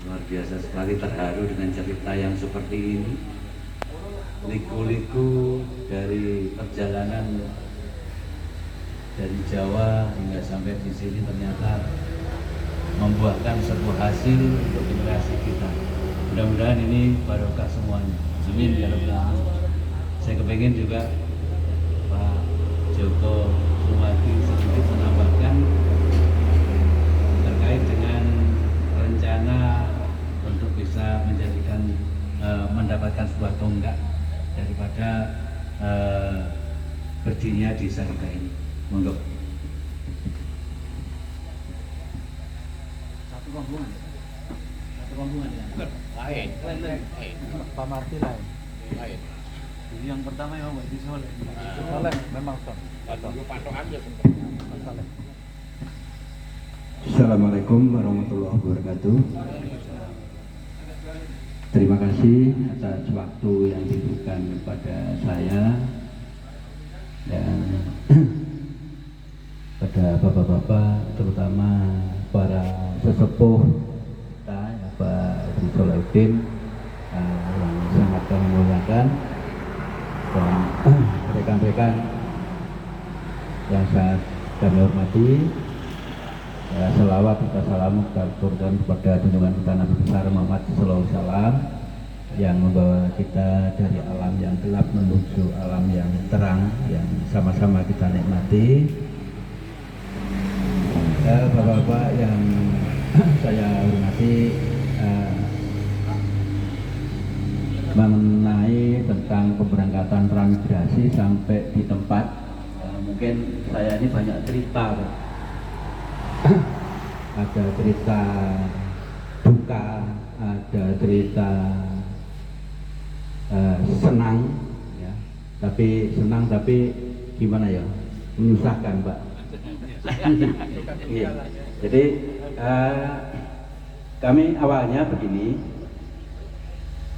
Luar biasa sekali, terharu dengan cerita yang seperti ini. Liku-liku dari perjalanan dari Jawa hingga sampai di sini ternyata membuahkan sebuah hasil untuk generasi kita. Mudah-mudahan ini barokah semuanya. Amin ya rabbal alamin. Saya kepingin juga Pak Joko Sumadi sedikit menambahkan terkait dengan rencana untuk bisa menjadikan mendapatkan sebuah tonggak daripada berdirinya di Sarika ini. Monggo. Satu rombongan ya? Lain. Pak Marti lain. Lain. Jadi yang pertama yang Mbak Soleh. Soleh memang Son. Dulu patokan ya Soleh. Assalamualaikum warahmatullahi wabarakatuh. Terima kasih atas waktu yang diberikan kepada saya dan pada bapak-bapak, terutama para sesepuh kita, ya, Pak Haji Solahuddin yang sangat kami muliakan, dan rekan-rekan yang sangat kami hormati. Selawat serta salam kita aturkan kepada junjungan kita Nabi besar Muhammad sallallahu alaihi wasallam yang membawa kita dari alam yang gelap menuju alam yang terang yang sama-sama kita nikmati. Bapak-bapak yang saya hormati, mengenai tentang pemberangkatan transmigrasi sampai di tempat, mungkin saya ini banyak cerita, Pak. Ada cerita duka, ada cerita senang, ya. Tapi senang tapi gimana ya, menyusahkan, Pak. Jadi kami awalnya begini,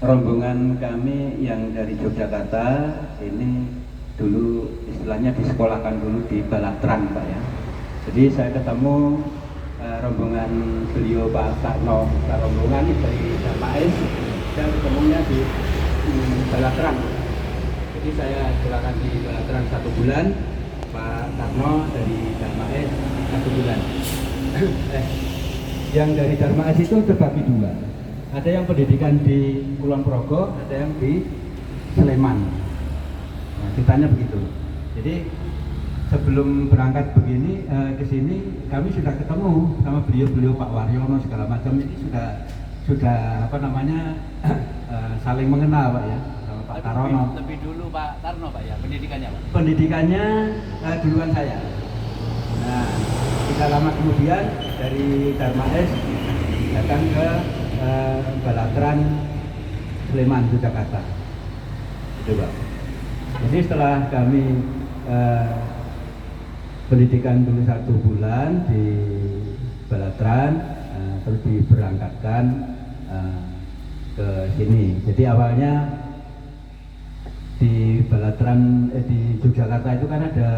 rombongan kami yang dari Yogyakarta ini dulu istilahnya disekolahkan dulu di Balatran, Pak, ya. Jadi saya ketemu rombongan beliau Pak Tarno, rombongan dari Darmais, dan ketemunya di Balatran. Jadi saya sekolahkan di Balatran 1 bulan, Pak Tarno dari Darmais 1 bulan. Yang dari Darmais itu terbagi 2. Ada yang pendidikan di Kulon Progo, ada yang di Sleman. Nah, ceritanya begitu. Jadi sebelum berangkat begini ke sini kami sudah ketemu sama beliau Pak Waryono segala macam, ini sudah apa namanya saling mengenal, Pak, ya, sama Pak Tarono. Lebih dulu Pak Tarno, Pak, ya, pendidikannya, Pak. Pendidikannya duluan saya. Nah, tidak lama kemudian dari Darmais datang ke Balatran Sleman Yogyakarta. Itu, Pak. Jadi setelah kami pendidikan dulu 1 bulan di Balatran, terus diberangkatkan ke sini. Jadi awalnya di Balatran di Yogyakarta itu kan ada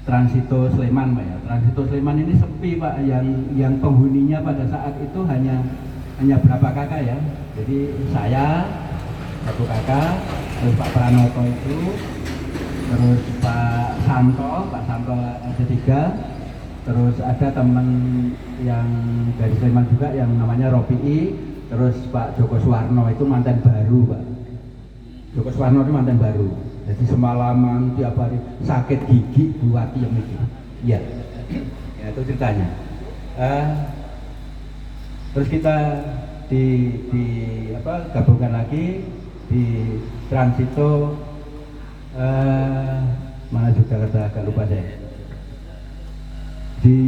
Transito Sleman, Pak, ya. Transito Sleman ini sepi, Pak, yang penghuninya pada saat itu hanya berapa kakak, ya. Jadi saya 1 kakak, terus Pak Pranoto itu, terus Pak Santo ada 3, terus ada teman yang dari Sleman juga yang namanya Ropi'i, terus Pak Joko Suwarno itu mantan baru, Pak. Joko Suwarno itu mantan baru. Jadi semalaman tiap hari sakit gigi buat yang itu. Iya. Ya, itu ceritanya. Terus kita gabungkan lagi di Transito mana Yogyakarta, agak lupa saya. Di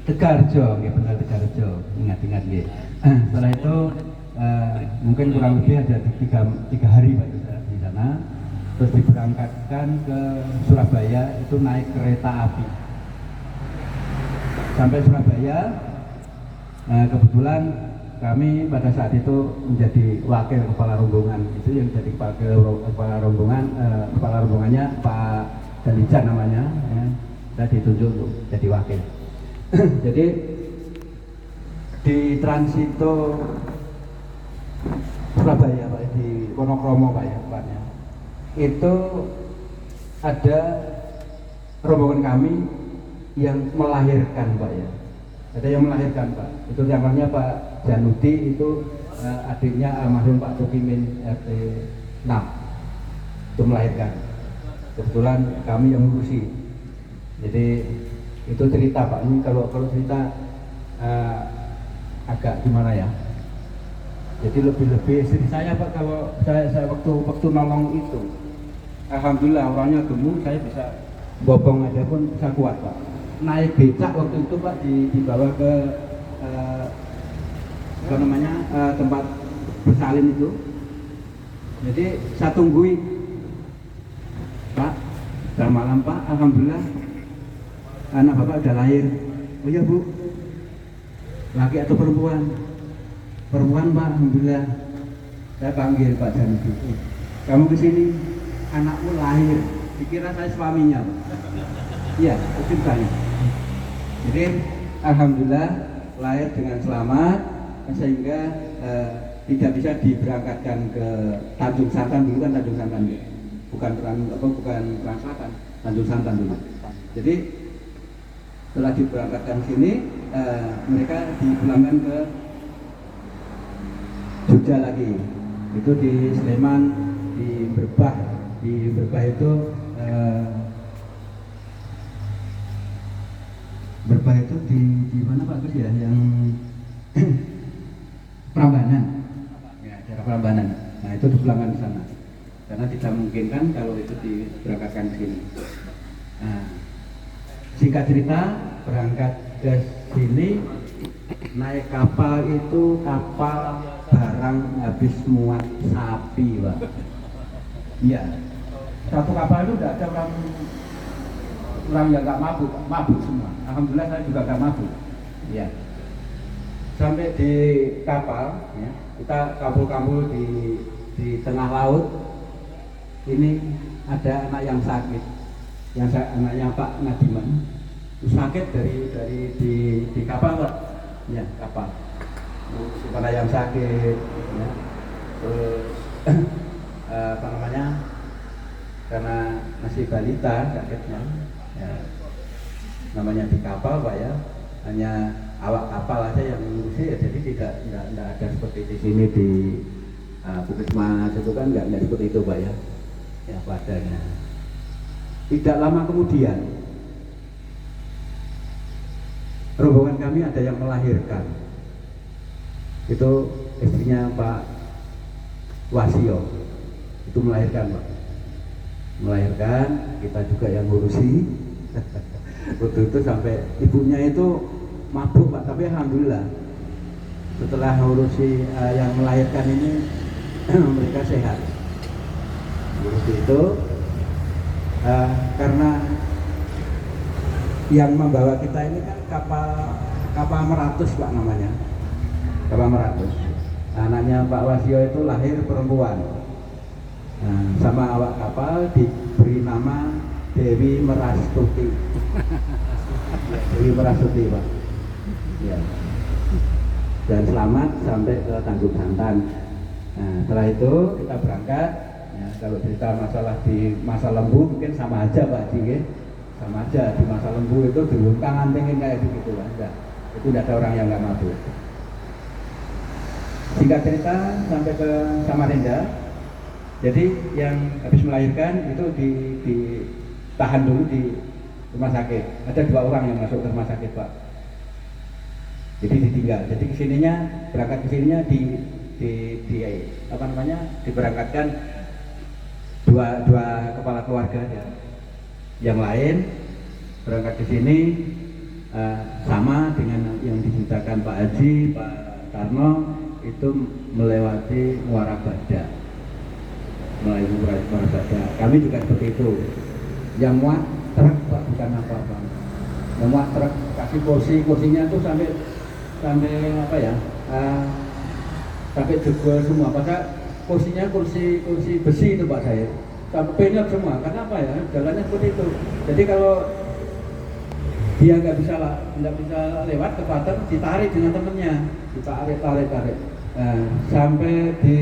Tegarjo, ya, benar Tegarjo, ingat-ingat, ya. Setelah itu mungkin kurang lebih ada 3 hari, Pak, di sana. Terus diberangkatkan ke Surabaya, itu naik kereta api sampai Surabaya. Kebetulan kami pada saat itu menjadi wakil kepala rombongan, itu yang jadi kepala rombongannya Pak Dalijan namanya, ya. Saya ditunjuk untuk jadi wakil. Jadi di Transito Surabaya Pak, di Wonokromo Pak ya tepatnya. Itu ada rombongan kami yang melahirkan Pak ya. Ada yang melahirkan Pak. Itu namanya Pak Januti, itu adiknya almarhum Pak Tukimin RT 6. Itu melahirkan. Kebetulan kami yang ngurusi. Jadi itu cerita Pak. Ini kalau cerita agak gimana ya? Jadi lebih istri saya Pak, kalau saya waktu nolong itu, alhamdulillah orangnya gemuk, saya bisa bobong aja pun bisa kuat Pak. Naik becak waktu itu Pak dibawa ke apa namanya tempat bersalin itu. Jadi saya tungguin Pak, udah malam Pak, alhamdulillah anak Bapak udah lahir. Oh iya Bu, laki atau perempuan? Perempuan Pak, alhamdulillah. Saya panggil Pak Januti, kamu kesini, anakmu lahir. Dikira saya suaminya Pak. Iya, itu saya. Jadi alhamdulillah lahir dengan selamat, sehingga tidak bisa diberangkatkan ke Tanjung Santan dulu kan, Tanjung Santan ya. Bukan Perang Selatan, Tanjung Santan dulu. Jadi setelah diberangkatkan sini, mereka dipulangkan ke Jogja lagi. Itu di Sleman, di Berbah. Di Berbah itu Berbah itu di mana Pak Gus ya? Yang Prambanan. Ya, daerah Prambanan. Nah, itu dipulangkan di sana. Karena tidak mungkin kan kalau itu diberangkatkan ke sini. Nah, singkat cerita, berangkat ke sini, naik kapal itu kapal barang habis muat sapi Pak. Iya, satu kapal itu udah ada orang yang nggak mabuk semua. Alhamdulillah saya juga nggak mabuk. Iya. Sampai di kapal, ya, kita kampul-kampul di tengah laut. Ini ada anak yang sakit, anaknya Pak Nadiman. Sakit dari di kapal Pak. Ya, kapal. Anak yang sakit, ya. Terus apa namanya? Karena masih balita sakitnya, ya. Namanya di kapal Pak ya, hanya awak kapal aja yang ngurusi ya, jadi tidak ada seperti di sini di Puskesmas itu kan nggak seperti itu Pak ya, ya padanya. Tidak lama kemudian rombongan kami ada yang melahirkan, itu istrinya Pak Wasio, itu melahirkan Pak, kita juga yang ngurusi. Waktu itu sampai ibunya itu mabuk Pak, tapi alhamdulillah setelah ngurusi yang melahirkan ini mereka sehat. Waktu itu karena yang membawa kita ini kan kapal Meratus Pak namanya, kapal Meratus. Anaknya Pak Wasio itu lahir perempuan. Nah, sama awak kapal diberi nama Dewi Merastuti. Dewi Merastuti Pak. Ya. Dan selamat sampai ke Tanjung Santan. Nah, setelah itu kita berangkat. Ya, kalau cerita masalah di Masa Lembu mungkin sama aja Pak Haji, sama aja. Di Masa Lembu itu diungkang antengin kayak begitu Pak. Itu tidak ada orang yang nggak mabuk. Singkat cerita sampai ke Samarinda. Jadi yang habis melahirkan itu ditahan dulu di rumah sakit. Ada 2 orang yang masuk ke rumah sakit Pak. Jadi ditinggal. Jadi kesininya, berangkat kesininya di apa namanya, diberangkatkan dua kepala keluarga ya. Yang lain berangkat ke sini sama dengan yang diceritakan Pak Haji, Pak Tarno, itu melewati Muara Badak. Melalui Muara Badak. Kami juga seperti itu. Yang muat truk Pak, bukan apa-apa. Yang muat truk, kasih kursinya tuh sampai apa ya? Sampai jebol semua. Padahal kursinya kursi besi itu Pak saya. Sampai penyok semua. Karena apa ya? Jalannya seperti itu. Jadi kalau dia nggak bisa lewat ke paten, ditarik dengan temennya, ditarik. Nah, sampai di